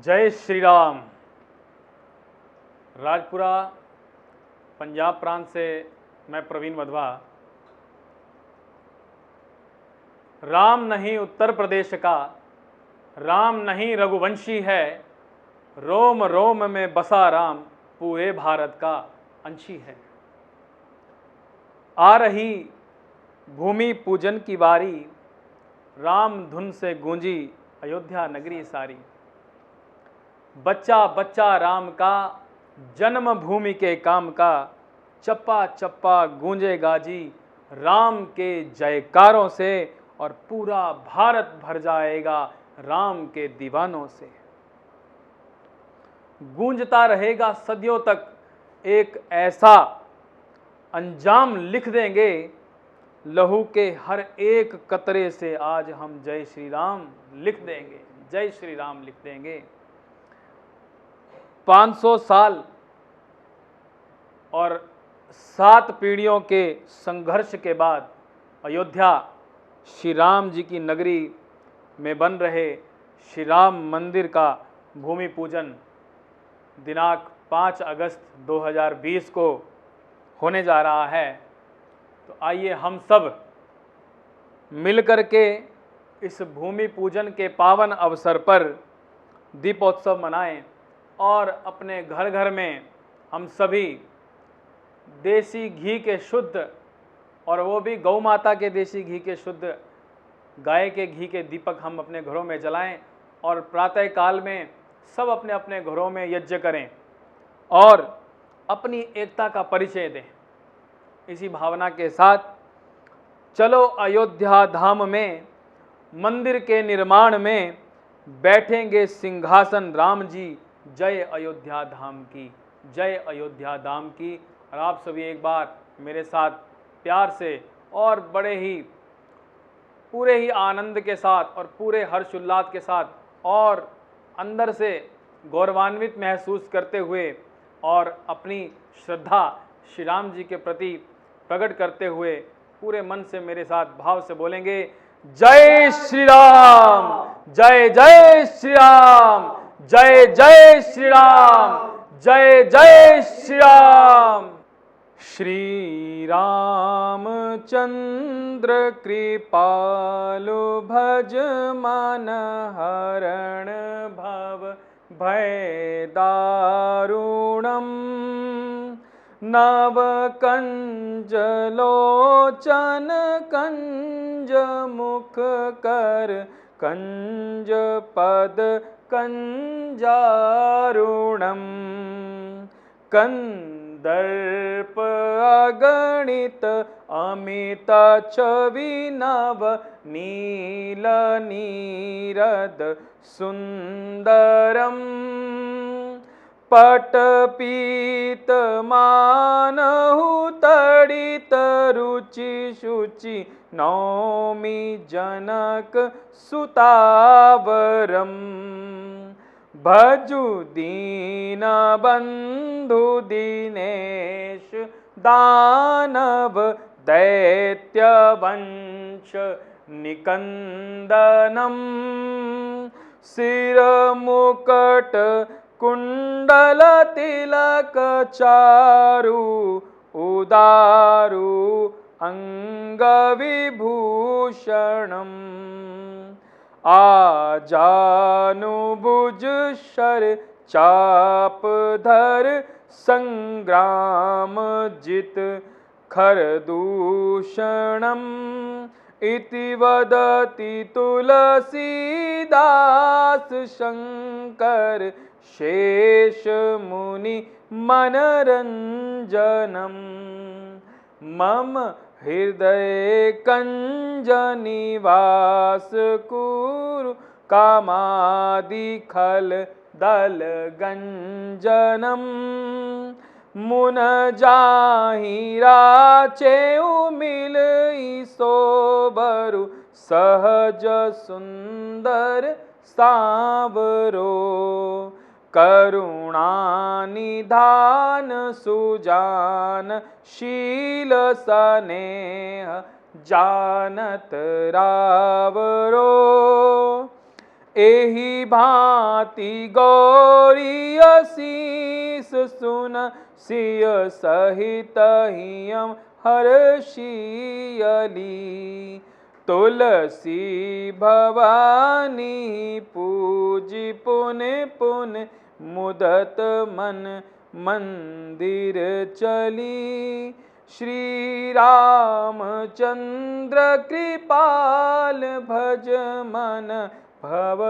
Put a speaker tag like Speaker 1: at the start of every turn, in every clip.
Speaker 1: जय श्री राम। राजपुरा पंजाब प्रांत से मैं प्रवीण वधवा। राम नहीं उत्तर प्रदेश का, राम नहीं रघुवंशी है, रोम रोम में बसा राम पूरे भारत का अंशी है। आ रही भूमि पूजन की बारी, राम धुन से गूंजी अयोध्या नगरी सारी। बच्चा बच्चा राम का, जन्म भूमि के काम का, चप्पा चप्पा गूंजेगा जी राम के जयकारों से, और पूरा भारत भर जाएगा राम के दीवानों से। गूंजता रहेगा सदियों तक एक ऐसा अंजाम लिख देंगे, लहू के हर एक कतरे से आज हम जय श्री राम लिख देंगे, जय श्री राम लिख देंगे। 500 साल और 7 पीढ़ियों के संघर्ष के बाद अयोध्या श्री राम जी की नगरी में बन रहे श्री राम मंदिर का भूमि पूजन दिनांक 5 अगस्त 2020 को होने जा रहा है। तो आइए हम सब मिलकर के इस भूमि पूजन के पावन अवसर पर दीपोत्सव मनाएं और अपने घर घर में हम सभी देसी घी के शुद्ध, और वो भी गौ माता के देसी घी के शुद्ध, गाय के घी के दीपक हम अपने घरों में जलाएं और प्रातः काल में सब अपने अपने घरों में यज्ञ करें और अपनी एकता का परिचय दें। इसी भावना के साथ चलो अयोध्या धाम में मंदिर के निर्माण में बैठेंगे सिंहासन राम जी, जय अयोध्या धाम की, जय अयोध्या धाम की। और आप सभी एक बार मेरे साथ प्यार से और बड़े ही पूरे ही आनंद के साथ और पूरे हर्षोल्लास के साथ और अंदर से गौरवान्वित महसूस करते हुए और अपनी श्रद्धा श्री राम जी के प्रति प्रकट करते हुए पूरे मन से मेरे साथ भाव से बोलेंगे, जय श्री राम, जय जय श्री राम, जय जय श्री राम, जय जय श्री राम। श्री राम चंद्र कृपालु भज मन हरण भव भय दारुणम, नव कंज लोचन कंज मुख कर कंज पद कंजारुणम, कंदर्प अगणित अमित छवि नव नील नीरद सुंदरम, पटपीत मानहु तडित रुचि शुचि नौमि जनक सुतावरम, भजु दीन बंधु दीनेश दानव दैत्य वंश निकंदनम, सिर मुकट कुंडल तिलक चारु उदारु अंग विभूषणम, आजानुभुज शर चाप धर संग्राम जित खरदूषणम, इति वदति तुलसीदास शंकर शेष मुनि मनरंजनम, मम हृदय कंज निवास कुरु कामादि खल दल गंजनम, मुन जाहि राचेउ मिलई सोबरु सहज सुंदर सांवरो, करुणा निधान सुजान शील सनेह जानत रावरो, एहि भांति गौरी असीस सुन सिय सहित हियम हर्षियली। तुलसी भवानी पूजी पुनि पुनि मुदत मन मंदिर चली। श्री रामचंद्र कृपाल भज मन भव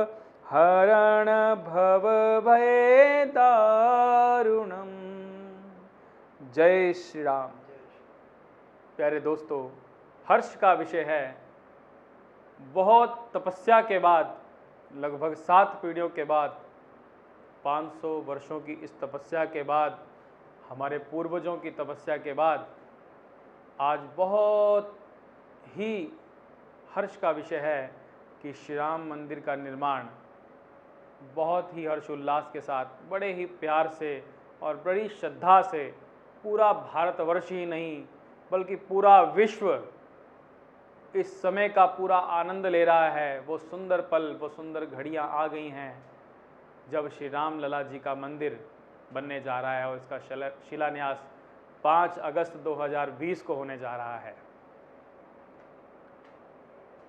Speaker 1: हरण भव भय दारुणम। जय श्री राम। प्यारे दोस्तों, हर्ष का विषय है। बहुत तपस्या के बाद, लगभग 7 पीढ़ियों के बाद, 500 वर्षों की इस तपस्या के बाद, हमारे पूर्वजों की तपस्या के बाद आज बहुत ही हर्ष का विषय है कि श्री राम मंदिर का निर्माण बहुत ही हर्षोल्लास के साथ, बड़े ही प्यार से और बड़ी श्रद्धा से पूरा भारतवर्ष ही नहीं बल्कि पूरा विश्व इस समय का पूरा आनंद ले रहा है। वो सुंदर पल, वो सुंदर घड़ियां आ गई हैं जब श्री राम लला जी का मंदिर बनने जा रहा है और इसका शिलान्यास 5 अगस्त 2020 को होने जा रहा है।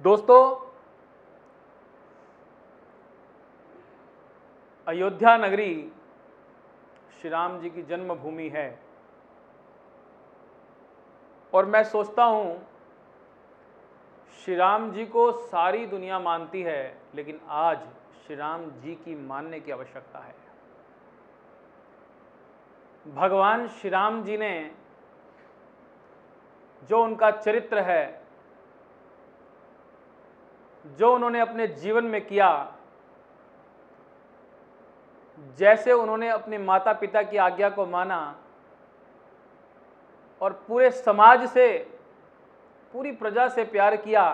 Speaker 1: दोस्तों, अयोध्या नगरी श्री राम जी की जन्मभूमि है और मैं सोचता हूं श्री राम जी को सारी दुनिया मानती है, लेकिन आज श्री राम जी की मानने की आवश्यकता है। भगवान श्री राम जी ने जो उनका चरित्र है, जो उन्होंने अपने जीवन में किया, जैसे उन्होंने अपने माता पिता की आज्ञा को माना और पूरे समाज से, पूरी प्रजा से प्यार किया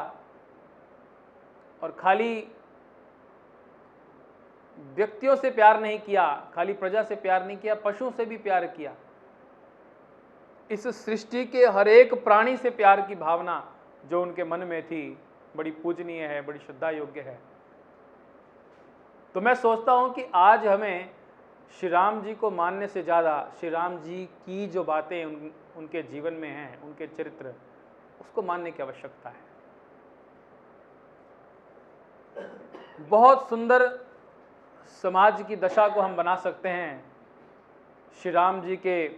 Speaker 1: और खाली व्यक्तियों से प्यार नहीं किया, खाली प्रजा से प्यार नहीं किया, पशुओं से भी प्यार किया। इस सृष्टि के हर एक प्राणी से प्यार की भावना जो उनके मन में थी बड़ी पूजनीय है, बड़ी श्रद्धा योग्य है। तो मैं सोचता हूं कि आज हमें श्री राम जी को मानने से ज़्यादा श्री राम जी की जो बातें उनके जीवन में हैं, उनके चरित्र, उसको मानने की आवश्यकता है। बहुत सुंदर समाज की दशा को हम बना सकते हैं श्री राम जी के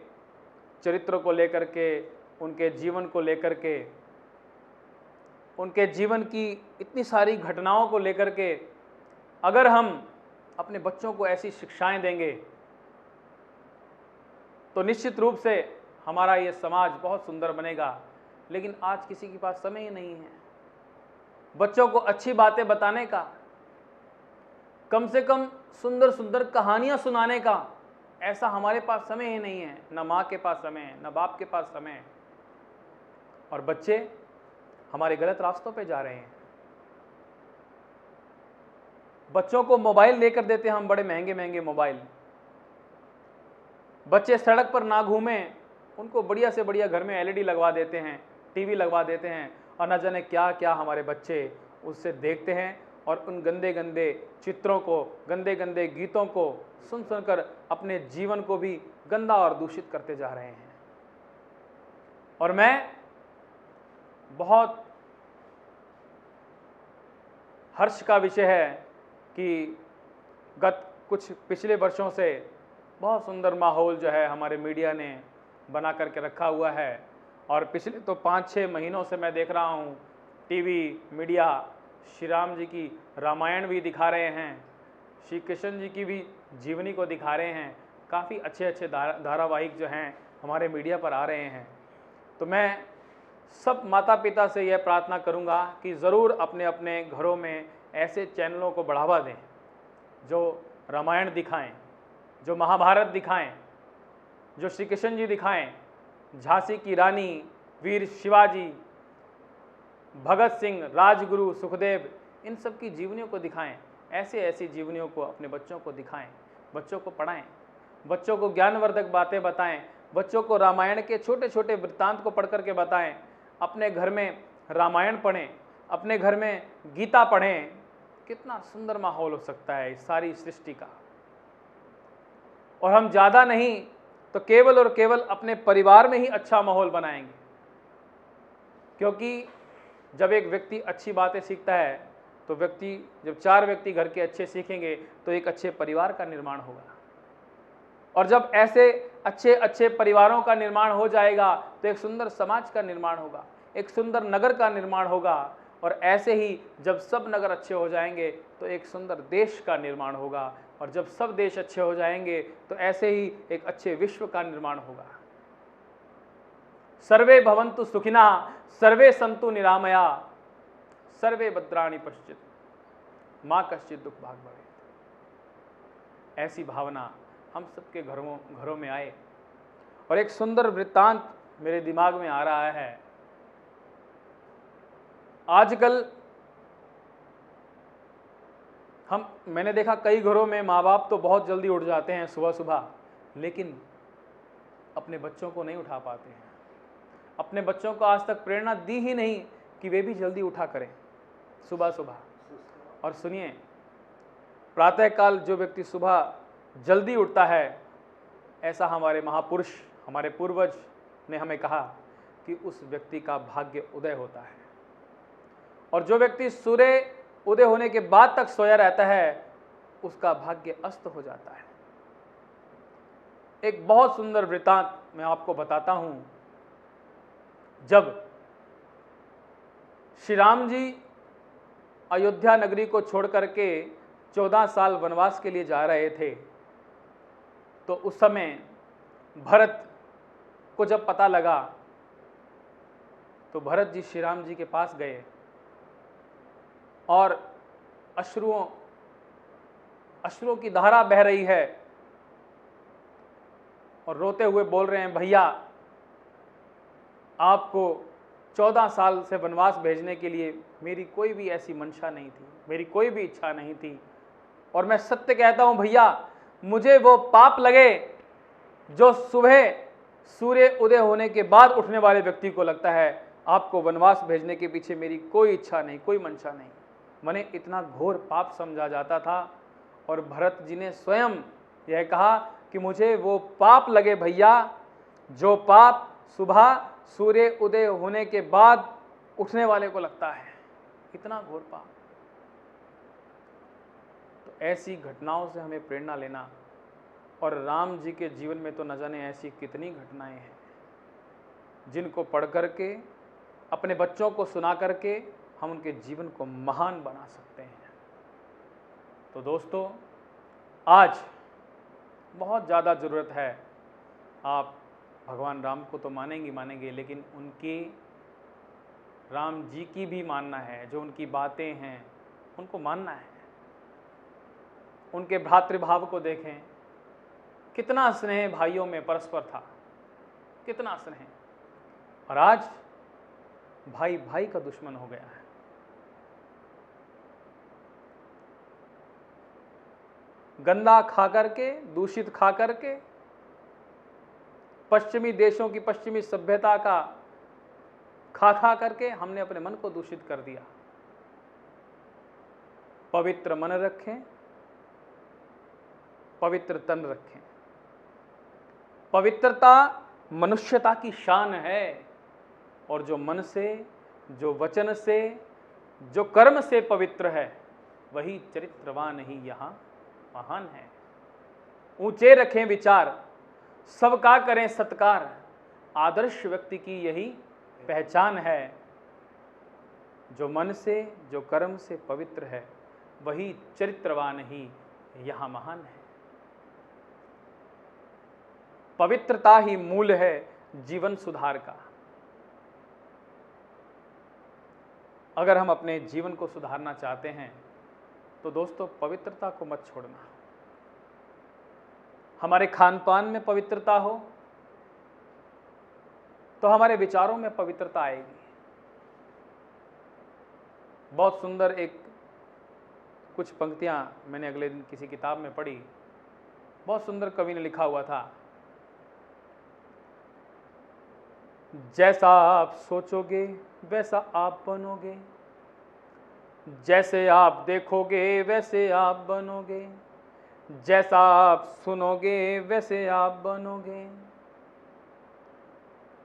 Speaker 1: चरित्र को लेकर के, उनके जीवन को लेकर के, उनके जीवन की इतनी सारी घटनाओं को लेकर के। अगर हम अपने बच्चों को ऐसी शिक्षाएं देंगे तो निश्चित रूप से हमारा ये समाज बहुत सुंदर बनेगा। लेकिन आज किसी के पास समय ही नहीं है बच्चों को अच्छी बातें बताने का, कम से कम सुंदर सुंदर कहानियां सुनाने का। ऐसा हमारे पास समय ही नहीं है, न माँ के पास समय है, न बाप के पास समय है। और बच्चे हमारे गलत रास्तों पे जा रहे हैं। बच्चों को मोबाइल लेकर देते हैं हम, बड़े महंगे महंगे मोबाइल। बच्चे सड़क पर ना घूमें, उनको बढ़िया से बढ़िया घर में एलईडी लगवा देते हैं, टीवी लगवा देते हैं और न जाने क्या क्या हमारे बच्चे उससे देखते हैं और उन गंदे गंदे चित्रों को, गंदे गंदे गीतों को सुन सुनकर अपने जीवन को भी गंदा और दूषित करते जा रहे हैं। और मैं बहुत हर्ष का विषय है कि गत कुछ पिछले वर्षों से बहुत सुंदर माहौल जो है हमारे मीडिया ने बना करके रखा हुआ है। और पिछले तो 5-6 महीनों से मैं देख रहा हूँ टीवी मीडिया श्री राम जी की रामायण भी दिखा रहे हैं, श्री कृष्ण जी की भी जीवनी को दिखा रहे हैं। काफ़ी अच्छे अच्छे धारावाहिक जो हैं हमारे मीडिया पर आ रहे हैं। तो मैं सब माता पिता से यह प्रार्थना करूंगा कि ज़रूर अपने अपने घरों में ऐसे चैनलों को बढ़ावा दें जो रामायण दिखाएं, जो महाभारत दिखाएं, जो श्री कृष्ण जी दिखाएं, झांसी की रानी, वीर शिवाजी, भगत सिंह, राजगुरु, सुखदेव, इन सब की जीवनियों को दिखाएं। ऐसे ऐसी जीवनियों को अपने बच्चों को दिखाएं, बच्चों को पढ़ाएं, बच्चों को ज्ञानवर्धक बातें बताएं, बच्चों को रामायण के छोटे छोटे वृत्तांत को पढ़ करके बताएं। अपने घर में रामायण पढ़ें, अपने घर में गीता पढ़ें, कितना सुंदर माहौल हो सकता है इस सारी सृष्टि का। और हम ज़्यादा नहीं तो केवल और केवल अपने परिवार में ही अच्छा माहौल बनाएंगे, क्योंकि जब एक व्यक्ति अच्छी बातें सीखता है तो जब 4 व्यक्ति घर के अच्छे सीखेंगे तो एक अच्छे परिवार का निर्माण होगा। और जब ऐसे अच्छे अच्छे परिवारों का निर्माण हो जाएगा तो एक सुंदर समाज का निर्माण होगा, एक सुंदर नगर का निर्माण होगा। और ऐसे ही जब सब नगर अच्छे हो जाएंगे तो एक सुंदर देश का निर्माण होगा। और जब सब देश अच्छे हो जाएंगे तो ऐसे ही एक अच्छे विश्व का निर्माण होगा। सर्वे भवन्तु सुखिनः, सर्वे सन्तु निरामया, सर्वे भद्राणि पश्यन्तु मां कश्चित् दुःख भाग् भवेत्। ऐसी भावना हम सबके घरों में आए। और एक सुंदर वृत्तांत मेरे दिमाग में आ रहा है। आजकल मैंने देखा कई घरों में माँ बाप तो बहुत जल्दी उठ जाते हैं सुबह सुबह, लेकिन अपने बच्चों को नहीं उठा पाते हैं। अपने बच्चों को आज तक प्रेरणा दी ही नहीं कि वे भी जल्दी उठा करें सुबह सुबह। और सुनिए, प्रातःकाल जो व्यक्ति सुबह जल्दी उठता है, ऐसा हमारे महापुरुष, हमारे पूर्वज ने हमें कहा कि उस व्यक्ति का भाग्य उदय होता है। और जो व्यक्ति सूर्य उदय होने के बाद तक सोया रहता है, उसका भाग्य अस्त हो जाता है। एक बहुत सुंदर वृत्तांत मैं आपको बताता हूं। जब श्री राम जी अयोध्या नगरी को छोड़ करके 14 साल वनवास के लिए जा रहे थे, तो उस समय भरत को जब पता लगा तो भरत जी श्री राम जी के पास गए और अश्रुओं की धारा बह रही है और रोते हुए बोल रहे हैं, भैया आपको 14 साल से वनवास भेजने के लिए मेरी कोई भी ऐसी मंशा नहीं थी, मेरी कोई भी इच्छा नहीं थी। और मैं सत्य कहता हूं भैया, मुझे वो पाप लगे जो सुबह सूर्य उदय होने के बाद उठने वाले व्यक्ति को लगता है। आपको वनवास भेजने के पीछे मेरी कोई इच्छा नहीं, कोई मंशा नहीं। मैंने इतना घोर पाप समझा जाता था। और भरत जी ने स्वयं यह कहा कि मुझे वो पाप लगे भैया जो पाप सुबह सूर्य उदय होने के बाद उठने वाले को लगता है। इतना घोर पाप। तो ऐसी घटनाओं से हमें प्रेरणा लेना। और राम जी के जीवन में तो न जाने ऐसी कितनी घटनाएं हैं जिनको पढ़ करके, अपने बच्चों को सुना करके हम उनके जीवन को महान बना सकते हैं। तो दोस्तों, आज बहुत ज़्यादा ज़रूरत है, आप भगवान राम को तो मानेंगे, लेकिन उनकी, राम जी की भी मानना है। जो उनकी बातें हैं उनको मानना है। उनके भ्रातृभाव को देखें, कितना स्नेह भाइयों में परस्पर था, कितना स्नेह। और आज भाई भाई का दुश्मन हो गया है। गंदा खा करके, दूषित खा करके, पश्चिमी देशों की पश्चिमी सभ्यता का खा करके हमने अपने मन को दूषित कर दिया। पवित्र मन रखें, पवित्र तन रखें। पवित्रता मनुष्यता की शान है। और जो मन से, जो वचन से, जो कर्म से पवित्र है, वही चरित्रवान ही यहाँ महान है। ऊंचे रखें विचार, सबका करें सत्कार, आदर्श व्यक्ति की यही पहचान है। जो मन से, जो कर्म से पवित्र है, वही चरित्रवान ही यहाँ महान है। पवित्रता ही मूल है जीवन सुधार का। अगर हम अपने जीवन को सुधारना चाहते हैं तो दोस्तों, पवित्रता को मत छोड़ना। हमारे खान पान में पवित्रता हो तो हमारे विचारों में पवित्रता आएगी। बहुत सुंदर कुछ पंक्तियां मैंने अगले दिन किसी किताब में पढ़ी। बहुत सुंदर कवि ने लिखा हुआ था, जैसा आप सोचोगे वैसा आप बनोगे, जैसे आप देखोगे वैसे आप बनोगे, जैसा आप सुनोगे वैसे आप बनोगे,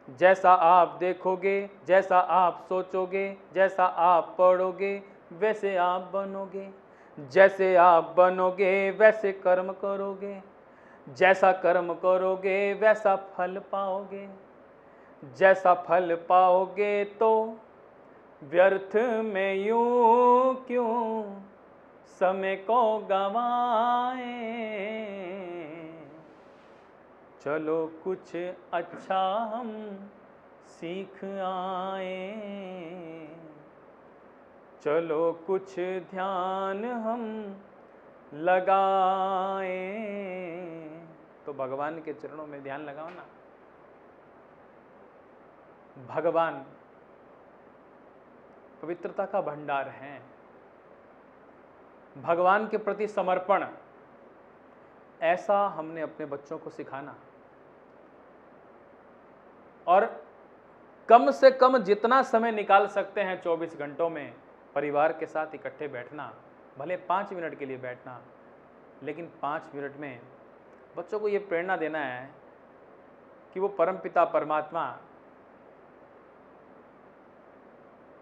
Speaker 1: जैसा आप देखोगे, जैसा आप सोचोगे, जैसा आप पढ़ोगे वैसे आप बनोगे, जैसे आप बनोगे वैसे कर्म करोगे, जैसा कर्म करोगे वैसा फल पाओगे, जैसा फल पाओगे तो व्यर्थ में यूं क्यों समय को गवाएं, चलो कुछ अच्छा हम सीख आए, चलो कुछ ध्यान हम लगाएं। तो भगवान के चरणों में ध्यान लगाओ ना। भगवान पवित्रता का भंडार है। भगवान के प्रति समर्पण, ऐसा हमने अपने बच्चों को सिखाना, और कम से कम जितना समय निकाल सकते हैं 24 घंटों में परिवार के साथ इकट्ठे बैठना, भले 5 मिनट के लिए बैठना, लेकिन 5 मिनट में बच्चों को ये प्रेरणा देना है कि वो परमपिता परमात्मा,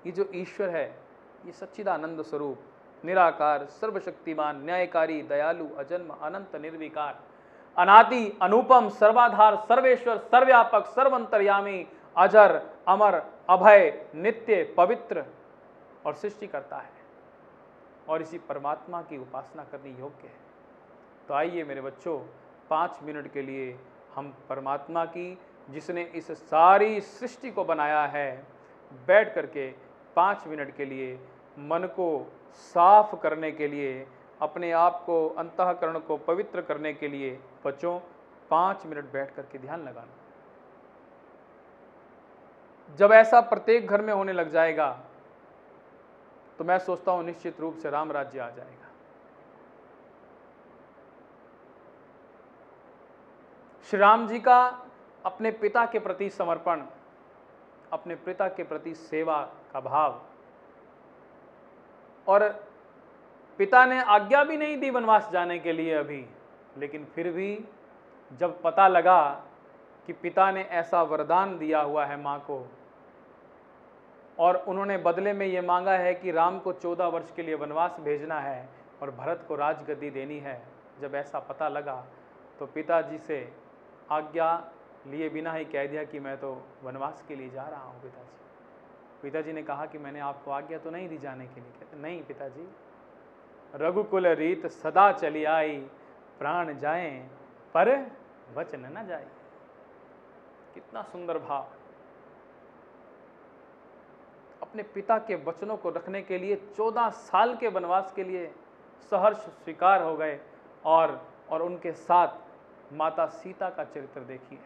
Speaker 1: ये जो ईश्वर है, ये सच्चिदानंद स्वरूप, निराकार, सर्वशक्तिमान, न्यायकारी, दयालु, अजन्म, अनंत, निर्विकार, अनादि, अनुपम, सर्वाधार, सर्वेश्वर, सर्वव्यापक, सर्वंतर्यामी, अजर, अमर, अभय, नित्य, पवित्र और सृष्टि करता है, और इसी परमात्मा की उपासना करनी योग्य है। तो आइए मेरे बच्चों, 5 मिनट के लिए हम परमात्मा की, जिसने इस सारी सृष्टि को बनाया है, बैठ करके 5 मिनट के लिए मन को साफ करने के लिए, अपने आप को, अंतःकरण को पवित्र करने के लिए बच्चों 5 मिनट बैठ करके ध्यान लगाना। जब ऐसा प्रत्येक घर में होने लग जाएगा तो मैं सोचता हूं निश्चित रूप से राम राज्य आ जाएगा। श्री राम जी का अपने पिता के प्रति समर्पण, अपने पिता के प्रति सेवा का भाव, और पिता ने आज्ञा भी नहीं दी वनवास जाने के लिए अभी, लेकिन फिर भी जब पता लगा कि पिता ने ऐसा वरदान दिया हुआ है माँ को, और उन्होंने बदले में ये मांगा है कि राम को 14 वर्ष के लिए वनवास भेजना है और भरत को राजगद्दी देनी है, जब ऐसा पता लगा तो पिताजी से आज्ञा लिए बिना ही कह दिया कि मैं तो वनवास के लिए जा रहा हूँ पिताजी। पिताजी ने कहा कि मैंने आपको आज्ञा तो नहीं दी जाने के लिए। कहते नहीं पिताजी, रघुकुल रीत सदा चली आई, प्राण जाएं पर वचन न जाए। कितना सुंदर भाव। अपने पिता के वचनों को रखने के लिए 14 साल के वनवास के लिए सहर्ष स्वीकार हो गए, और उनके साथ माता सीता का चरित्र देखिए।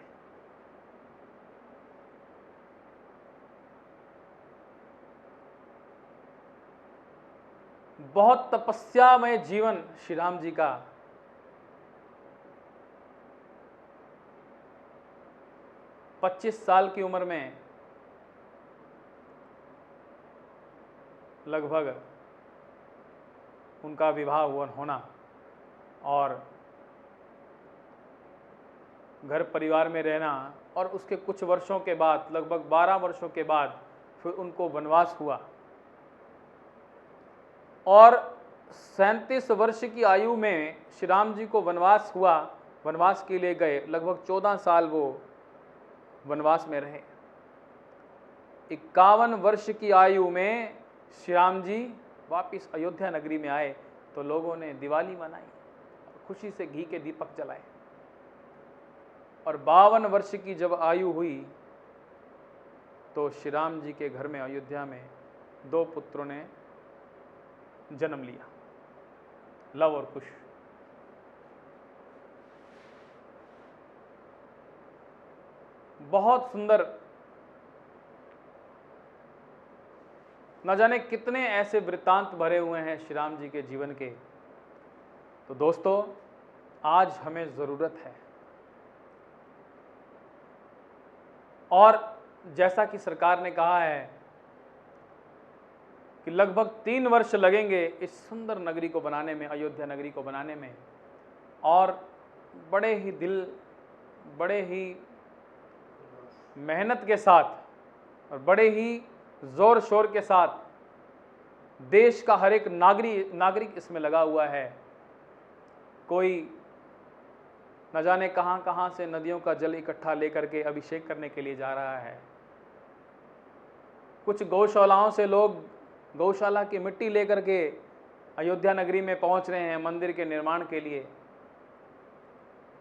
Speaker 1: बहुत तपस्यामय जीवन श्री राम जी का। पच्चीस साल की उम्र में लगभग उनका विवाह होना, और घर परिवार में रहना, और उसके कुछ वर्षों के बाद, लगभग 12 वर्षों के बाद फिर उनको वनवास हुआ, और 37 वर्ष की आयु में श्री राम जी को वनवास हुआ। वनवास के लिए गए, लगभग 14 साल वो वनवास में रहे। 51 वर्ष की आयु में श्री राम जी वापिस अयोध्या नगरी में आए, तो लोगों ने दिवाली मनाई, खुशी से घी के दीपक जलाए। और 52 वर्ष की जब आयु हुई तो श्री राम जी के घर में अयोध्या में 2 पुत्रों ने जन्म लिया, लव और कुश। बहुत सुंदर, न जाने कितने ऐसे वृत्तांत भरे हुए हैं श्री राम जी के जीवन के। तो दोस्तों, आज हमें ज़रूरत है, और जैसा कि सरकार ने कहा है कि लगभग 3 वर्ष लगेंगे इस सुंदर नगरी को बनाने में, अयोध्या नगरी को बनाने में, और बड़े ही दिल, बड़े ही मेहनत के साथ और बड़े ही ज़ोर शोर के साथ देश का हर एक नागरिक इसमें लगा हुआ है। कोई न जाने कहां कहां से नदियों का जल इकट्ठा लेकर के अभिषेक करने के लिए जा रहा है। कुछ गौशालाओं से लोग गौशाला की मिट्टी लेकर के अयोध्या नगरी में पहुंच रहे हैं मंदिर के निर्माण के लिए।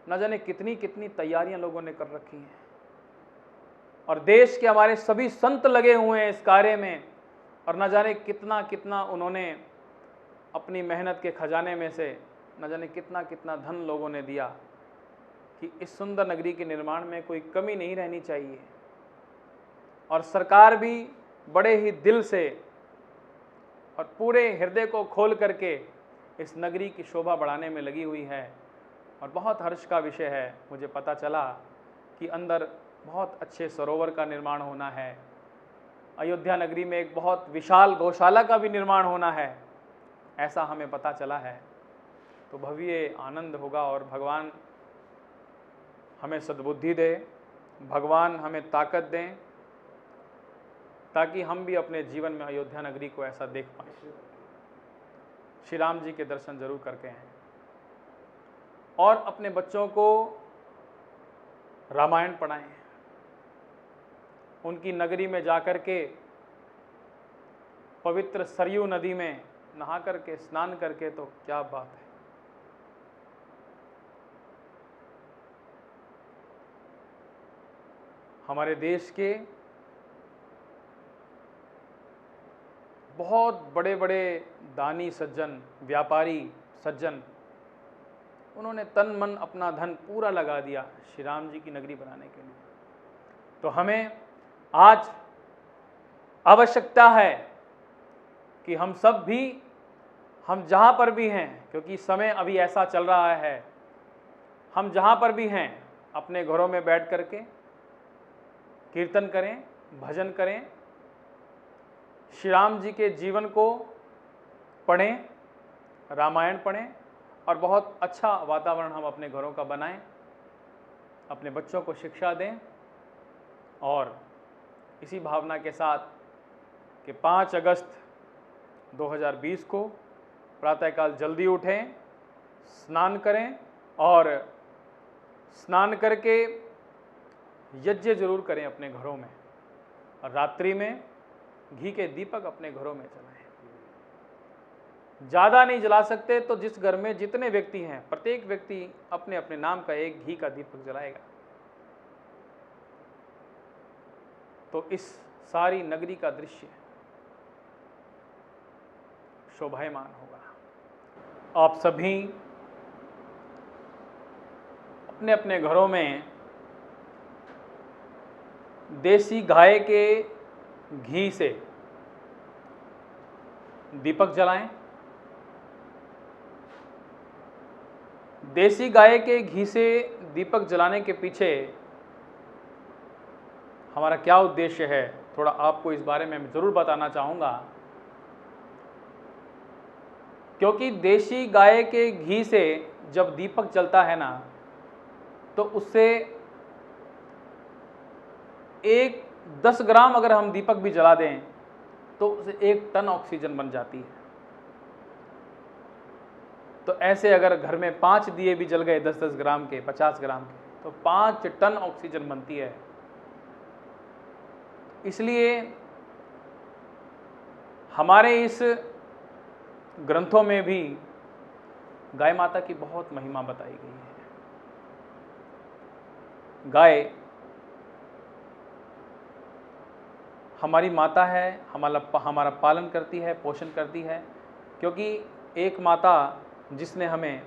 Speaker 1: न जाने कितनी कितनी तैयारियां लोगों ने कर रखी हैं, और देश के हमारे सभी संत लगे हुए हैं इस कार्य में, और न जाने कितना कितना उन्होंने अपनी मेहनत के खजाने में से न जाने कितना कितना धन लोगों ने दिया कि इस सुंदर नगरी के निर्माण में कोई कमी नहीं रहनी चाहिए। और सरकार भी बड़े ही दिल से और पूरे हृदय को खोल करके इस नगरी की शोभा बढ़ाने में लगी हुई है। और बहुत हर्ष का विषय है, मुझे पता चला कि अंदर बहुत अच्छे सरोवर का निर्माण होना है, अयोध्या नगरी में एक बहुत विशाल गौशाला का भी निर्माण होना है, ऐसा हमें पता चला है। तो भव्य आनंद होगा, और भगवान हमें सद्बुद्धि दे, भगवान हमें ताकत दें, ताकि हम भी अपने जीवन में अयोध्या नगरी को ऐसा देख पाएं। श्री राम जी के दर्शन जरूर करके हैं, और अपने बच्चों को रामायण पढ़ाएं, उनकी नगरी में जाकर के पवित्र सरयू नदी में नहा करके, स्नान करके, तो क्या बात है। हमारे देश के बहुत बड़े बड़े दानी सज्जन, व्यापारी सज्जन, उन्होंने तन मन अपना धन पूरा लगा दिया श्री राम जी की नगरी बनाने के लिए। तो हमें आज आवश्यकता है कि हम सब भी, हम जहाँ पर भी हैं, क्योंकि समय अभी ऐसा चल रहा है, हम जहाँ पर भी हैं अपने घरों में बैठ करके कीर्तन करें, भजन करें, श्री राम जी के जीवन को पढ़ें, रामायण पढ़ें, और बहुत अच्छा वातावरण हम अपने घरों का बनाएं, अपने बच्चों को शिक्षा दें। और इसी भावना के साथ कि 5 अगस्त 2020 को प्रातःकाल जल्दी उठें, स्नान करें, और स्नान करके यज्ञ जरूर करें अपने घरों में, और रात्रि में घी के दीपक अपने घरों में जलाएं। ज़्यादा नहीं जला सकते तो जिस घर में जितने व्यक्ति हैं, प्रत्येक व्यक्ति अपने अपने नाम का एक घी का दीपक जलाएगा, तो इस सारी नगरी का दृश्य शोभायमान होगा। आप सभी अपने अपने घरों में देसी गाय के घी से दीपक जलाएं। देसी गाय के घी से दीपक जलाने के पीछे हमारा क्या उद्देश्य है, थोड़ा आपको इस बारे में मैं ज़रूर बताना चाहूँगा। क्योंकि देसी गाय के घी से जब दीपक जलता है ना, तो उससे 10 ग्राम अगर हम दीपक भी जला दें तो उसे 1 टन ऑक्सीजन बन जाती है। तो ऐसे अगर घर में 5 दिए भी जल गए 10-10 ग्राम के, 50 ग्राम के, तो 5 टन ऑक्सीजन बनती है। इसलिए हमारे इस ग्रंथों में भी गाय माता की बहुत महिमा बताई गई है। गाय हमारी माता है, हमारा पालन करती है, पोषण करती है। क्योंकि एक माता जिसने हमें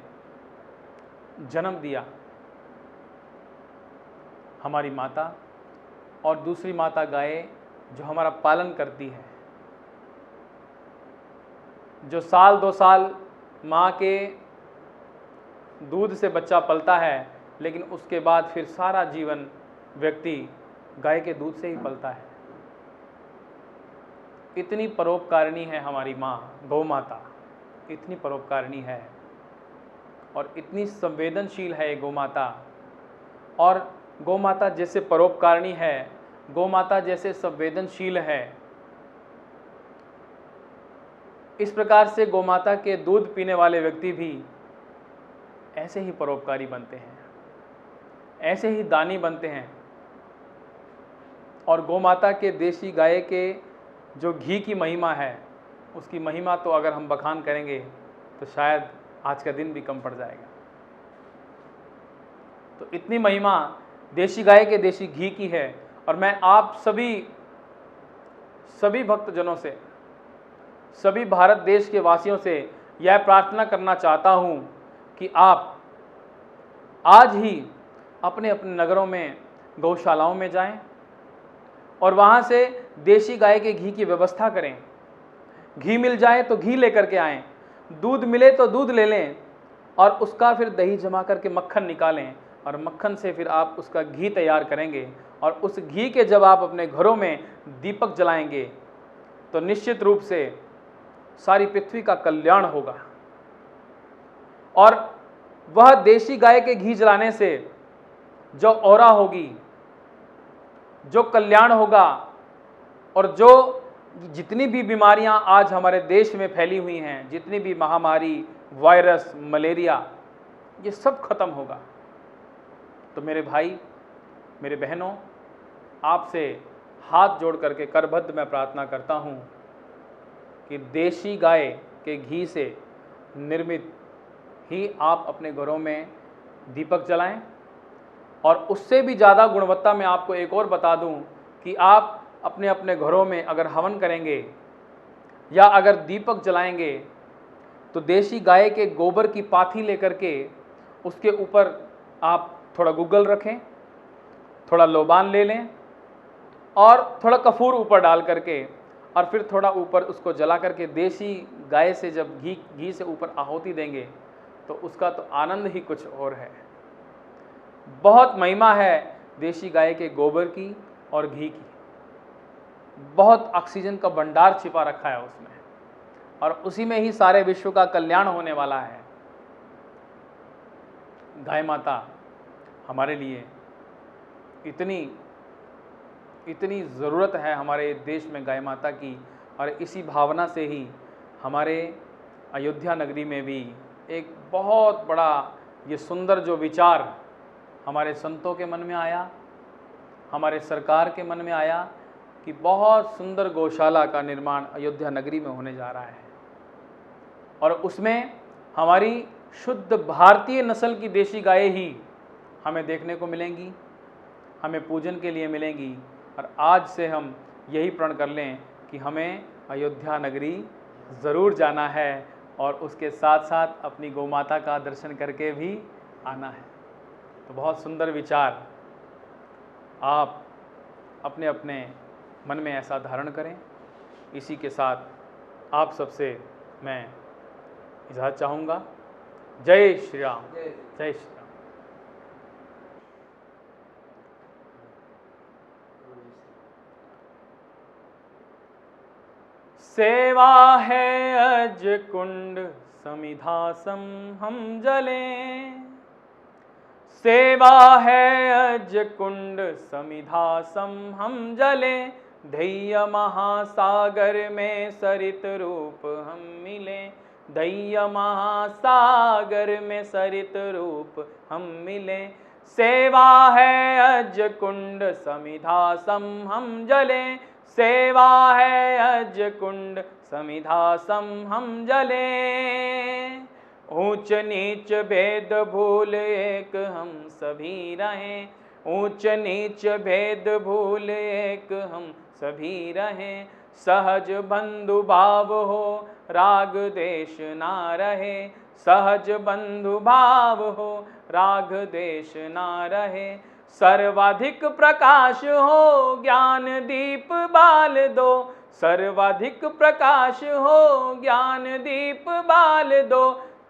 Speaker 1: जन्म दिया, हमारी माता, और दूसरी माता गाय जो हमारा पालन करती है, जो साल 2 साल माँ के दूध से बच्चा पलता है, लेकिन उसके बाद फिर सारा जीवन व्यक्ति गाय के दूध से ही पलता है। इतनी परोपकारिणी है हमारी माँ गौ माता, इतनी परोपकारिणी है और इतनी संवेदनशील है ये गौ माता। और गौ माता जैसे परोपकारिणी है, गौ माता जैसे संवेदनशील है, इस प्रकार से गौ माता के दूध पीने वाले व्यक्ति भी ऐसे ही परोपकारी बनते हैं, ऐसे ही दानी बनते हैं। और गौ माता के देशी गाय के जो घी की महिमा है, उसकी महिमा तो अगर हम बखान करेंगे तो शायद आज का दिन भी कम पड़ जाएगा। तो इतनी महिमा देशी गाय के देशी घी की है। और मैं आप सभी भक्तजनों से, सभी भारत देश के वासियों से यह प्रार्थना करना चाहता हूं कि आप आज ही अपने अपने नगरों में गौशालाओं में जाएं और वहां से देशी गाय के घी की व्यवस्था करें। घी मिल जाए तो घी लेकर के आएं, दूध मिले तो दूध ले लें और उसका फिर दही जमा करके मक्खन निकालें और मक्खन से फिर आप उसका घी तैयार करेंगे। और उस घी के जब आप अपने घरों में दीपक जलाएंगे तो निश्चित रूप से सारी पृथ्वी का कल्याण होगा। और वह देशी गाय के घी जलाने से जो औरा होगी, जो कल्याण होगा, और जो जितनी भी बीमारियां आज हमारे देश में फैली हुई हैं, जितनी भी महामारी, वायरस, मलेरिया, ये सब खत्म होगा। तो मेरे भाई, मेरे बहनों, आपसे हाथ जोड़ करके करबद्ध मैं प्रार्थना करता हूं कि देशी गाय के घी से निर्मित ही आप अपने घरों में दीपक जलाएं। और उससे भी ज़्यादा गुणवत्ता में आपको एक और बता दूं कि आप अपने अपने घरों में अगर हवन करेंगे या अगर दीपक जलाएंगे तो देशी गाय के गोबर की पाथी लेकर के उसके ऊपर आप थोड़ा गुग्गल रखें, थोड़ा लोबान ले लें और थोड़ा कपूर ऊपर डाल करके और फिर थोड़ा ऊपर उसको जला करके देशी गाय से जब घी से ऊपर आहुति देंगे तो उसका तो आनंद ही कुछ और है। बहुत महिमा है देशी गाय के गोबर की और घी की, बहुत ऑक्सीजन का भंडार छिपा रखा है उसमें और उसी में ही सारे विश्व का कल्याण होने वाला है। गाय माता हमारे लिए इतनी ज़रूरत है हमारे देश में गाय माता की। और इसी भावना से ही हमारे अयोध्या नगरी में भी एक बहुत बड़ा ये सुंदर जो विचार हमारे संतों के मन में आया, हमारे सरकार के मन में आया कि बहुत सुंदर गौशाला का निर्माण अयोध्या नगरी में होने जा रहा है और उसमें हमारी शुद्ध भारतीय नस्ल की देशी गायें ही हमें देखने को मिलेंगी, हमें पूजन के लिए मिलेंगी। और आज से हम यही प्रण कर लें कि हमें अयोध्या नगरी ज़रूर जाना है और उसके साथ साथ अपनी गौ माता का दर्शन करके भी आना है। तो बहुत सुंदर विचार, आप अपने अपने मन में ऐसा धारण करें। इसी के साथ आप सबसे मैं इजाज़त चाहूँगा। जय श्री राम, जय श्री राम। सेवा है अज कुंड समिधासम हम जलें, सेवा है अज कुंड समिधासम हम जलें, धैर्य महासागर में सरित रूप हम मिलें, धैर्य महासागर में सरित रूप हम मिलें। सेवा है अज कुंड समिधासम हम जलें, सेवा है अज कुंड समिधासम हम जलें। ऊंच नीच भेद भूल एक हम सभी रहें, ऊंच नीच भेद भूल एक हम सभी रहें। सहज बंधु भाव हो राग देश ना रहे, सहज बंधु भाव हो राग देश ना रहे। सर्वाधिक प्रकाश हो ज्ञान दीप बाल दो, सर्वाधिक प्रकाश हो ज्ञान दीप बाल दो।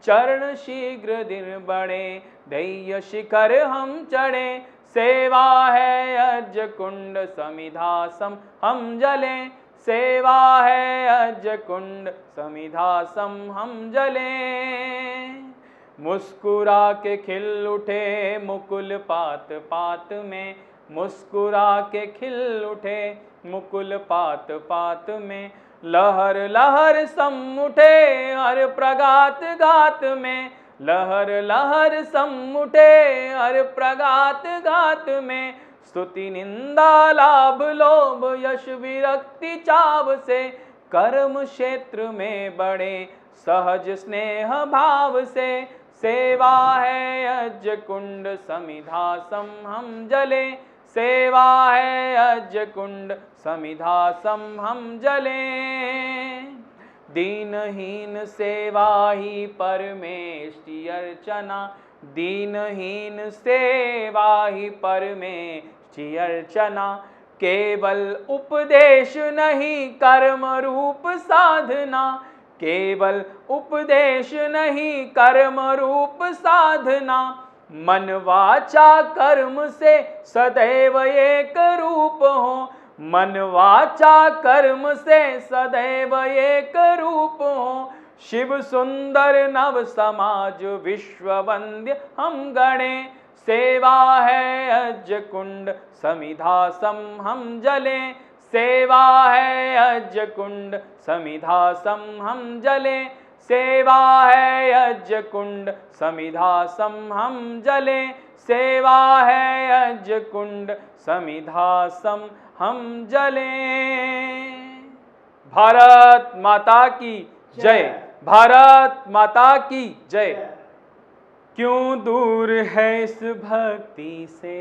Speaker 1: चरण शीघ्र दिन बढ़े धैर्य शिखर हम चढ़े, सेवा है अज कुंड समिधासम हम जलें, सेवा है अज कुंड समिधा सम हम जले। मुस्कुरा के खिल उठे मुकुल पात पात में, मुस्कुरा के खिल उठे मुकुल पात पात में। लहर लहर सम उठे हर प्रगात गात में, लहर लहर सम उठे हर प्रगात गात में। स्तुति निंदा लाभ लोभ यश विरक्ति चाव से, कर्म क्षेत्र में बढ़े सहज स्नेह भाव से। सेवा है अज कुंड समिधा सम हम जले, सेवा है अज कुंड समिधा सम हम जले। दीनहीन सेवा ही परमेश की अर्चना, दीनहीन सेवा ही परमेश की अर्चना। केवल उपदेश नहीं कर्म रूप साधना, केवल उपदेश नहीं कर्म रूप साधना। मन वाचा कर्म से सदैव एक रूप हो, मन वाचा कर्म से सदैव एक रूप हो। शिव सुंदर नव समाज विश्व वंद्य हम गणे, सेवा है अज कुंड समिधा सम हम जले, सेवा है अज कुंड समिधा सम हम जले, सेवा है अज कुंड समिधा सम हम जले, सेवा है अज कुंड समिधा सम हम जले। भारत माता की जय, भारत माता की जय। क्यों दूर है इस भक्ति से